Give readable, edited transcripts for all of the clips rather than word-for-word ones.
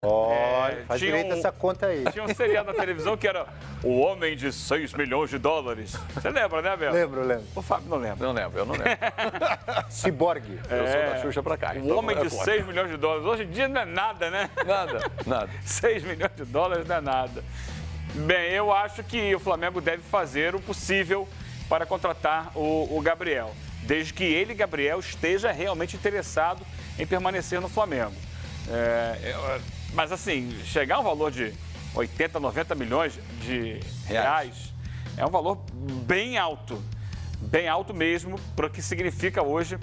Olha, faz direito essa conta aí. Tinha um seriado na televisão que era O Homem de 6 milhões de dólares. Você lembra, né, Abel? Lembro. O Fábio não lembra. Eu não lembro. Ciborgue. Eu sou da Xuxa pra cá. O Homem de 6 milhões de dólares. Hoje em dia não é nada, né? Nada. 6 milhões de dólares não é nada. Bem, eu acho que o Flamengo deve fazer o possível para contratar o Gabriel. Desde que ele, Gabriel, esteja realmente interessado em permanecer no Flamengo. Mas assim, chegar a um valor de 80, 90 milhões de reais é um valor bem alto mesmo para o que significa hoje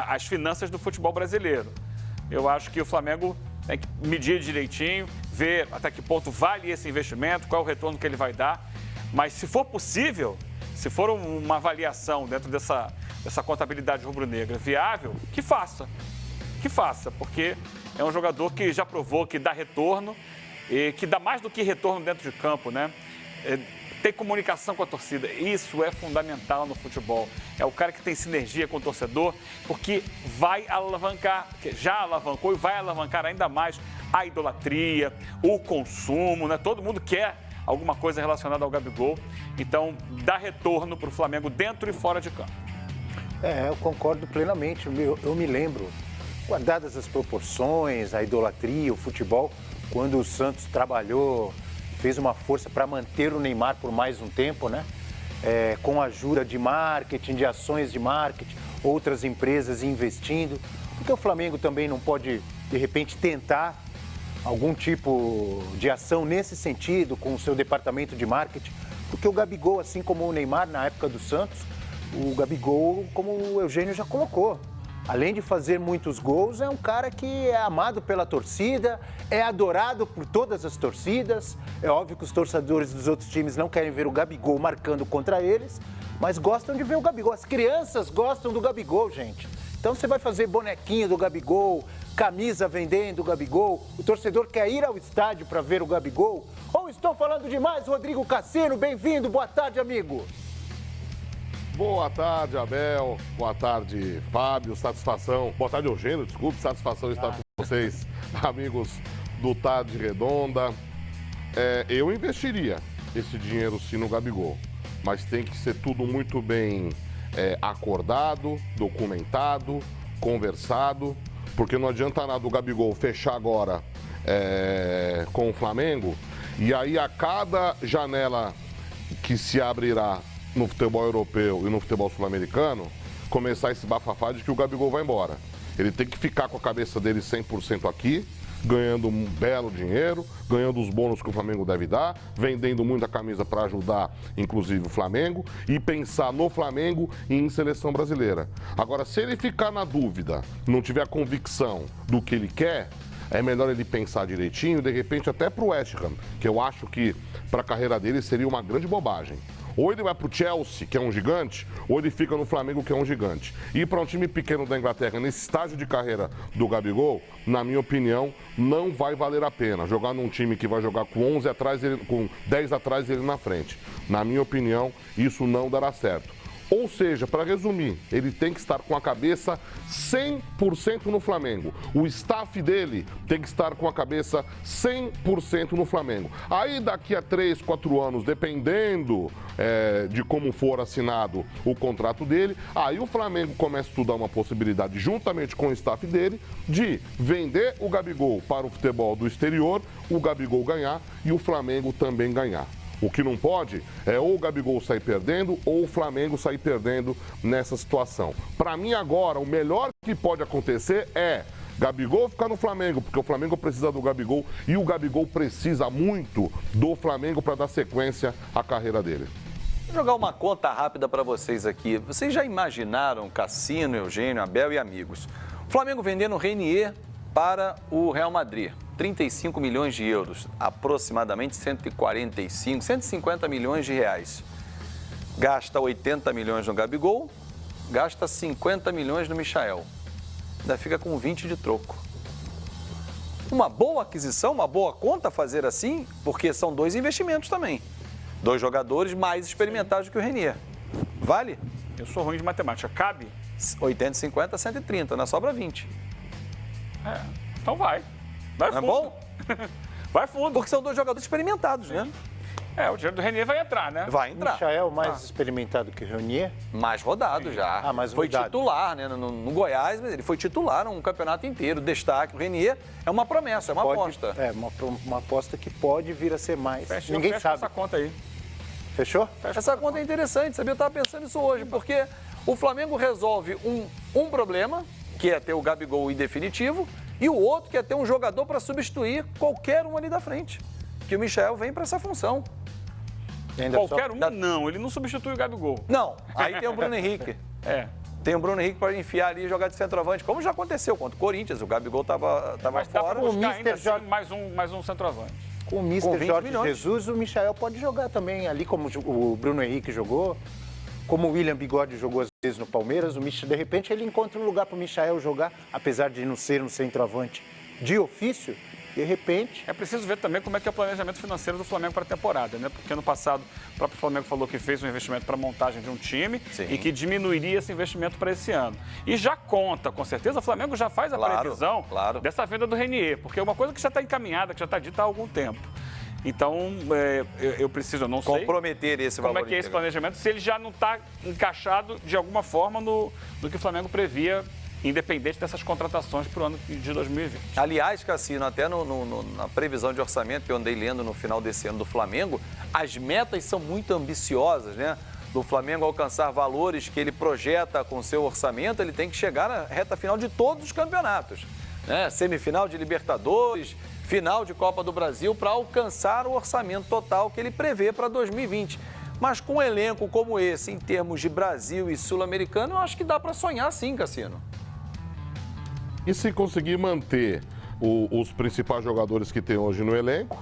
as finanças do futebol brasileiro. Eu acho que o Flamengo tem que medir direitinho, ver até que ponto vale esse investimento, qual é o retorno que ele vai dar. Mas se for possível, se for uma avaliação dentro dessa contabilidade rubro-negra viável, que faça, porque é um jogador que já provou que dá retorno e que dá mais do que retorno dentro de campo, né? Ter comunicação com a torcida, isso é fundamental no futebol. É o cara que tem sinergia com o torcedor, porque vai alavancar, já alavancou e vai alavancar ainda mais a idolatria, o consumo, né? Todo mundo quer alguma coisa relacionada ao Gabigol, então dá retorno para o Flamengo dentro e fora de campo. Eu concordo plenamente. Eu me lembro, guardadas as proporções, a idolatria, o futebol, quando o Santos trabalhou, fez uma força para manter o Neymar por mais um tempo, né? Com a ajuda de marketing, de ações de marketing, outras empresas investindo. Porque o Flamengo também não pode, de repente, tentar algum tipo de ação nesse sentido com o seu departamento de marketing? Porque o Gabigol, assim como o Neymar na época do Santos, o Gabigol, como o Eugênio já colocou, além de fazer muitos gols, é um cara que é amado pela torcida, é adorado por todas as torcidas. É óbvio que os torcedores dos outros times não querem ver o Gabigol marcando contra eles, mas gostam de ver o Gabigol. As crianças gostam do Gabigol, gente. Então você vai fazer bonequinho do Gabigol, camisa vendendo o Gabigol, o torcedor quer ir ao estádio para ver o Gabigol? Ou estou falando demais, Rodrigo Cassino? Bem-vindo, boa tarde, amigo. Boa tarde, Abel. Boa tarde, Fábio. Satisfação. Boa tarde, Eugênio. Desculpe, satisfação estar com vocês, amigos do Tarde Redonda. Eu investiria esse dinheiro sim no Gabigol, mas tem que ser tudo muito bem acordado, documentado, conversado, porque não adianta nada o Gabigol fechar agora com o Flamengo e aí a cada janela que se abrirá no futebol europeu e no futebol sul-americano, começar esse bafafá de que o Gabigol vai embora. Ele tem que ficar com a cabeça dele 100% aqui, ganhando um belo dinheiro, ganhando os bônus que o Flamengo deve dar, vendendo muita camisa para ajudar, inclusive, o Flamengo, e pensar no Flamengo e em seleção brasileira. Agora, se ele ficar na dúvida, não tiver convicção do que ele quer, é melhor ele pensar direitinho, de repente até para o West Ham, que eu acho que para a carreira dele seria uma grande bobagem. Ou ele vai para o Chelsea, que é um gigante, ou ele fica no Flamengo, que é um gigante. E para um time pequeno da Inglaterra, nesse estágio de carreira do Gabigol, na minha opinião, não vai valer a pena jogar num time que vai jogar com 11 atrás, com 10 atrás e ele na frente. Na minha opinião, isso não dará certo. Ou seja, para resumir, ele tem que estar com a cabeça 100% no Flamengo. O staff dele tem que estar com a cabeça 100% no Flamengo. Aí daqui a 3, 4 anos, dependendo de como for assinado o contrato dele, aí o Flamengo começa a estudar uma possibilidade, juntamente com o staff dele, de vender o Gabigol para o futebol do exterior, o Gabigol ganhar e o Flamengo também ganhar. O que não pode é ou o Gabigol sair perdendo ou o Flamengo sair perdendo nessa situação. Para mim agora, o melhor que pode acontecer é Gabigol ficar no Flamengo, porque o Flamengo precisa do Gabigol e o Gabigol precisa muito do Flamengo para dar sequência à carreira dele. Vou jogar uma conta rápida para vocês aqui. Vocês já imaginaram Cassino, Eugênio, Abel e amigos? O Flamengo vendendo o Reinier para o Real Madrid. 35 milhões de euros, aproximadamente 150 milhões de reais. Gasta 80 milhões no Gabigol, gasta 50 milhões no Michael. Ainda fica com 20 de troco. Uma boa aquisição, uma boa conta fazer assim, porque são 2 investimentos também. 2 jogadores mais experimentados que o Reinier. Vale? Eu sou ruim de matemática. Cabe? 80, 50, 130, na sobra 20. Então vai. Vai Não é fundo. bom? Vai fundo. Porque são dois jogadores experimentados, né? O dinheiro do Renier vai entrar, né? Vai entrar. Michael mais experimentado que o Renier. Mais rodado já. Ah, mais foi rodado. titular, né? No Goiás, mas ele foi titular um campeonato inteiro. Destaque. O Renier é uma promessa, é uma aposta. É, uma aposta que pode vir a ser mais. Fecha, Ninguém fecha sabe. essa conta aí. Fechou? Essa conta é interessante, sabia? Eu estava pensando isso hoje, porque o Flamengo resolve um problema, que é ter o Gabigol em definitivo, e o outro que é ter um jogador para substituir qualquer um ali da frente. Que o Michael vem para essa função. Qualquer um? Não, ele não substitui o Gabigol. Não, aí tem o Bruno Henrique. Tem o Bruno Henrique para enfiar ali e jogar de centroavante, como já aconteceu contra o Corinthians. O Gabigol estava Mas dá fora. para buscar O ainda Mister assim, mais um centroavante. Com o Com Mister 20 Jorge milhões. Jesus, o Michael pode jogar também ali, como o Bruno Henrique jogou, como o William Bigode jogou às vezes no Palmeiras. De repente ele encontra um lugar para o Michael jogar, apesar de não ser um centroavante de ofício. De repente... É preciso ver também como é que é o planejamento financeiro do Flamengo para a temporada, né? Porque ano passado o próprio Flamengo falou que fez um investimento para a montagem de um time e que diminuiria esse investimento para esse ano. E já conta, com certeza, o Flamengo já faz a previsão dessa venda do Renier, porque é uma coisa que já está encaminhada, que já está dita há algum tempo. Então, eu preciso, eu não sei comprometer esse valor. Como é que é esse planejamento, se ele já não está encaixado de alguma forma no que o Flamengo previa, independente dessas contratações para o ano de 2020. Aliás, Cassino, até na previsão de orçamento que eu andei lendo no final desse ano do Flamengo, as metas são muito ambiciosas, né? Do Flamengo alcançar valores que ele projeta com seu orçamento, ele tem que chegar na reta final de todos os campeonatos, né? Semifinal de Libertadores, final de Copa do Brasil, para alcançar o orçamento total que ele prevê para 2020. Mas com um elenco como esse, em termos de Brasil e Sul-Americano, eu acho que dá para sonhar sim, Cassino. E se conseguir manter os principais jogadores que tem hoje no elenco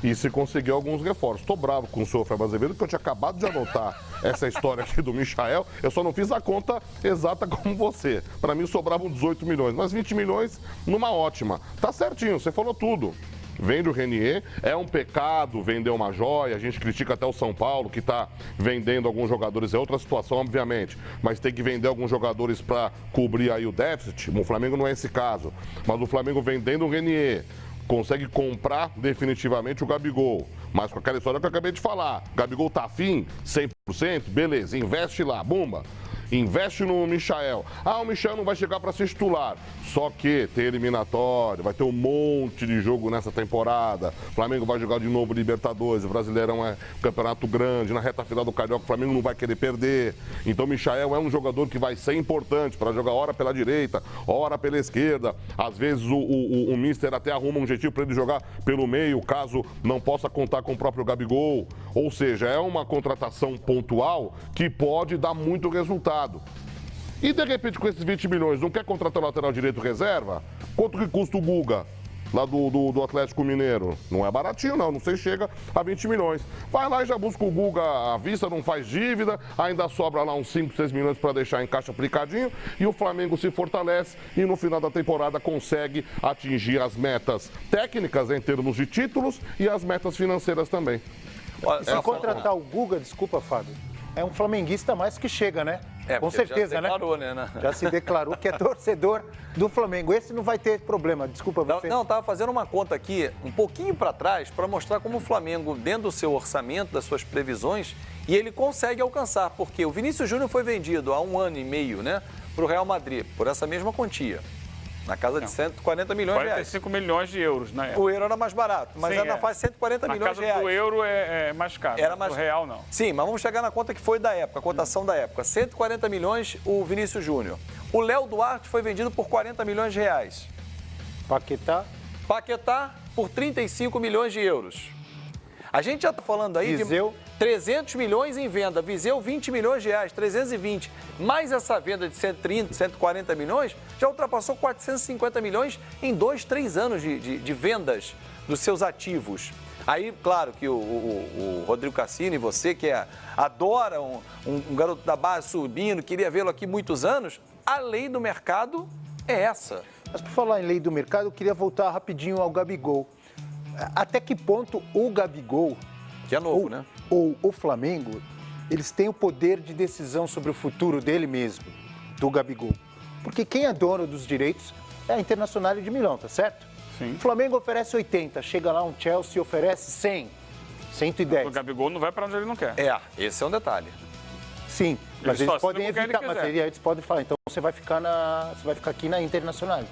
e se conseguir alguns reforços. Estou bravo com o senhor Fábio Azevedo, porque eu tinha acabado de anotar essa história aqui do Michael. Eu só não fiz a conta exata como você. Para mim sobravam 18 milhões, mas 20 milhões numa ótima. Tá certinho, você falou tudo. Vende o Renier, é um pecado vender uma joia, a gente critica até o São Paulo que está vendendo alguns jogadores, é outra situação obviamente, mas tem que vender alguns jogadores para cobrir aí o déficit, o Flamengo não é esse caso, mas o Flamengo vendendo o Renier, consegue comprar definitivamente o Gabigol, mas com aquela história que eu acabei de falar, Gabigol tá afim, 100%, beleza, investe lá, bomba. Investe no Michael. O Michael não vai chegar para ser titular. Só que tem eliminatório, vai ter um monte de jogo nessa temporada. O Flamengo vai jogar de novo Libertadores. O Brasileirão é um campeonato grande. Na reta final do Carioca, o Flamengo não vai querer perder. Então o Michael é um jogador que vai ser importante para jogar hora pela direita, hora pela esquerda. Às vezes o Mister até arruma um jeitinho para ele jogar pelo meio, caso não possa contar com o próprio Gabigol. Ou seja, é uma contratação pontual que pode dar muito resultado. E de repente com esses 20 milhões, não quer contratar o lateral direito reserva? Quanto que custa o Guga, lá do Atlético Mineiro? Não é baratinho não sei se chega a 20 milhões. Vai lá e já busca o Guga à vista, não faz dívida, ainda sobra lá uns 5, 6 milhões para deixar em caixa aplicadinho e o Flamengo se fortalece e no final da temporada consegue atingir as metas técnicas em termos de títulos e as metas financeiras também. E se contratar o Guga, desculpa, Fábio, é um flamenguista mais que chega, né? Com certeza, já se declarou, né? Já se declarou que é torcedor do Flamengo. Esse não vai ter problema, desculpa você. Não, estava fazendo uma conta aqui, um pouquinho para trás, para mostrar como o Flamengo, dentro do seu orçamento, das suas previsões, e ele consegue alcançar, porque o Vinícius Júnior foi vendido há 1 ano e meio, né, para o Real Madrid, por essa mesma quantia. Na casa de 140 milhões de reais. 45 milhões de euros, né? O euro era mais barato, mas era na fase de 140 milhões de reais. Na casa do euro é mais caro, era mais... do real não. Sim, mas vamos chegar na conta que foi da época, a cotação da época. 140 milhões o Vinícius Júnior. O Léo Duarte foi vendido por 40 milhões de reais. Paquetá por 35 milhões de euros. A gente já está falando aí Viseu. de 300 milhões em venda. Viseu, 20 milhões de reais, 320. Mais essa venda de 130, 140 milhões, já ultrapassou 450 milhões em 2, 3 anos de vendas dos seus ativos. Aí, claro que o Rodrigo Cassino e você, que adora um garoto da base subindo, queria vê-lo aqui muitos anos, a lei do mercado é essa. Mas por falar em lei do mercado, eu queria voltar rapidinho ao Gabigol. Até que ponto o Gabigol, que é novo, né? Ou o Flamengo, eles têm o poder de decisão sobre o futuro dele mesmo, do Gabigol? Porque quem é dono dos direitos é a Internacional de Milão, tá certo? Sim. O Flamengo oferece 80, chega lá um Chelsea e oferece 100, 110. O Gabigol não vai para onde ele não quer. Esse é um detalhe. Sim, mas Ele só eles podem assina com quem evitar, ele mas quiser. eles podem falar, então você vai ficar aqui na Internacional.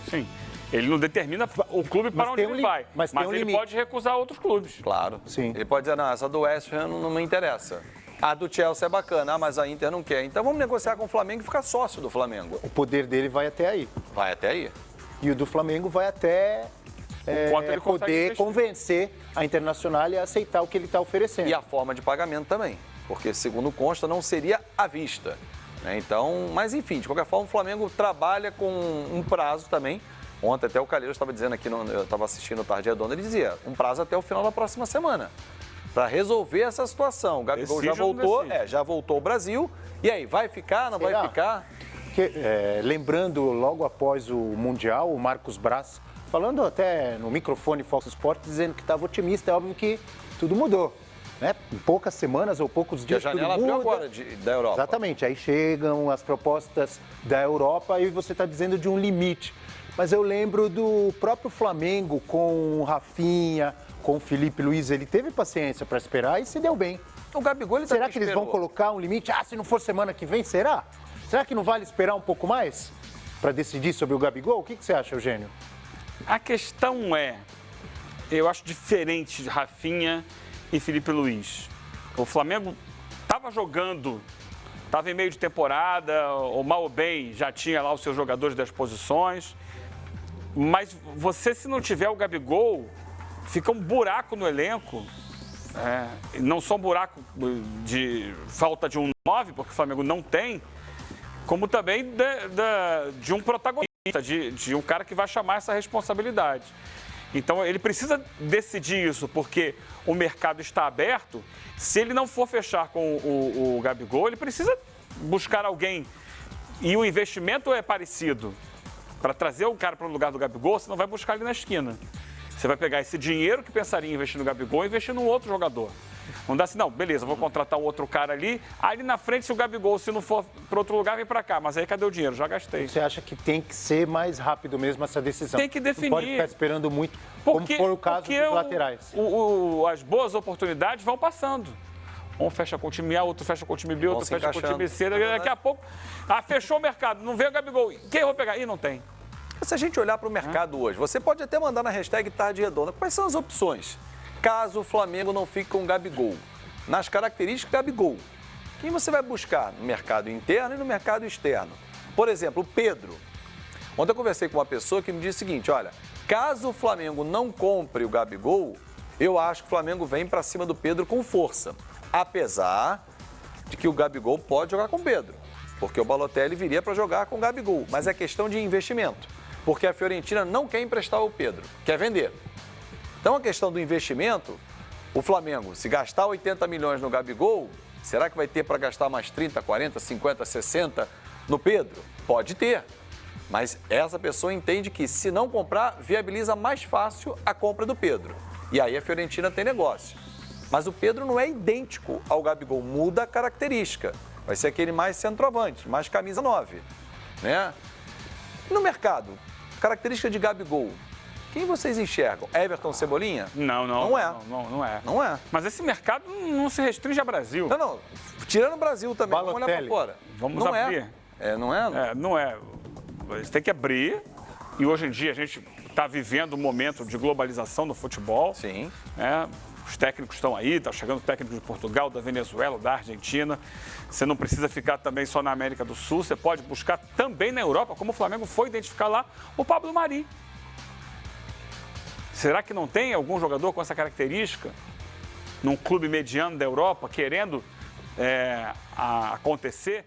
Sim. Ele não determina o clube para onde ele vai. mas tem um ele limite. pode recusar outros clubes. Claro. Sim. Ele pode dizer, não, essa do West Ham não me interessa. A do Chelsea é bacana, mas a Inter não quer. Então vamos negociar com o Flamengo e ficar sócio do Flamengo. O poder dele vai até aí. Vai até aí. E o do Flamengo vai até quanto ele consegue poder investir. convencer a Internacional a aceitar o que ele está oferecendo. E a forma de pagamento também. Porque, segundo consta, não seria à vista. Né? Então, mas enfim, de qualquer forma, o Flamengo trabalha com um prazo também. Ontem até o Calheiros estava dizendo aqui, eu estava assistindo o Tarde Redonda, ele dizia, um prazo até o final da próxima semana. Para resolver essa situação. O Gabigol Decide já ou não voltou, decide? já voltou ao Brasil. E aí, vai ficar, não Será? vai ficar? Porque, lembrando, logo após o Mundial, o Marcos Braz, falando até no microfone Fox Sports, dizendo que estava otimista, é óbvio que tudo mudou. Né? Em poucas semanas ou poucos E a dias janela tudo abriu muda. agora da Europa. Exatamente, aí chegam as propostas da Europa e você está dizendo de um limite. Mas eu lembro do próprio Flamengo com o Rafinha, com o Felipe Luiz, ele teve paciência para esperar e se deu bem. O Gabigol, ele Será também que eles vão esperou. colocar um limite? Se não for semana que vem, será? Será que não vale esperar um pouco mais para decidir sobre o Gabigol? O que você acha, Eugênio? A questão é, eu acho diferente de Rafinha e Felipe Luiz. O Flamengo estava jogando, estava em meio de temporada, ou mal ou bem já tinha lá os seus jogadores das posições. Mas você, se não tiver o Gabigol, fica um buraco no elenco. Não só um buraco de falta de um 9, porque o Flamengo não tem, como também de um protagonista, de um cara que vai chamar essa responsabilidade. Então, ele precisa decidir isso, porque o mercado está aberto. Se ele não for fechar com o Gabigol, ele precisa buscar alguém. E o investimento é parecido. Para trazer o cara para o lugar do Gabigol, você não vai buscar ali na esquina. Você vai pegar esse dinheiro que pensaria em investir no Gabigol e investir num outro jogador. Não dá assim, não, beleza, vou contratar um outro cara ali. Aí na frente, se o Gabigol, se não for para outro lugar, vem para cá. Mas aí cadê o dinheiro? Já gastei. Você acha que tem que ser mais rápido mesmo essa decisão? Tem que definir. Não pode ficar esperando muito, Porque, como foi o caso dos laterais. As boas oportunidades vão passando. Um fecha com o time A, outro fecha com o time B, outro se fecha com o time encaixando. C. Daqui a pouco, fechou o mercado, não veio o Gabigol. Quem eu vou pegar? Ih, não tem. Se a gente olhar para o mercado hoje, você pode até mandar na hashtag Tarde Redonda. Quais são as opções? Caso o Flamengo não fique com o Gabigol. Nas características Gabigol. Quem você vai buscar no mercado interno e no mercado externo? Por exemplo, o Pedro. Ontem eu conversei com uma pessoa que me disse o seguinte, olha, caso o Flamengo não compre o Gabigol, eu acho que o Flamengo vem para cima do Pedro com força. Apesar de que o Gabigol pode jogar com o Pedro. Porque o Balotelli viria para jogar com o Gabigol. Mas é questão de investimento. Porque a Fiorentina não quer emprestar o Pedro, quer vender. Então a questão do investimento, o Flamengo, se gastar 80 milhões no Gabigol, será que vai ter para gastar mais 30, 40, 50, 60 no Pedro? Pode ter. Mas essa pessoa entende que se não comprar, viabiliza mais fácil a compra do Pedro. E aí a Fiorentina tem negócio. Mas o Pedro não é idêntico ao Gabigol, muda a característica. Vai ser aquele mais centroavante, mais camisa 9, né? No mercado, característica de Gabigol, quem vocês enxergam? Everton, Cebolinha? Não é. Não é. Não é. Mas esse mercado não se restringe ao Brasil. Não. Tirando o Brasil também, vamos olhar para Balotelli. fora. Vamos não abrir. Não é? Não é. Você tem que abrir. E hoje em dia a gente está vivendo um momento de globalização no futebol. Sim. Né? Os técnicos estão aí, está chegando técnico de Portugal, da Venezuela, da Argentina. Você não precisa ficar também só na América do Sul, você pode buscar também na Europa, como o Flamengo foi identificar lá, o Pablo Mari. Será que não tem algum jogador com essa característica num clube mediano da Europa querendo acontecer?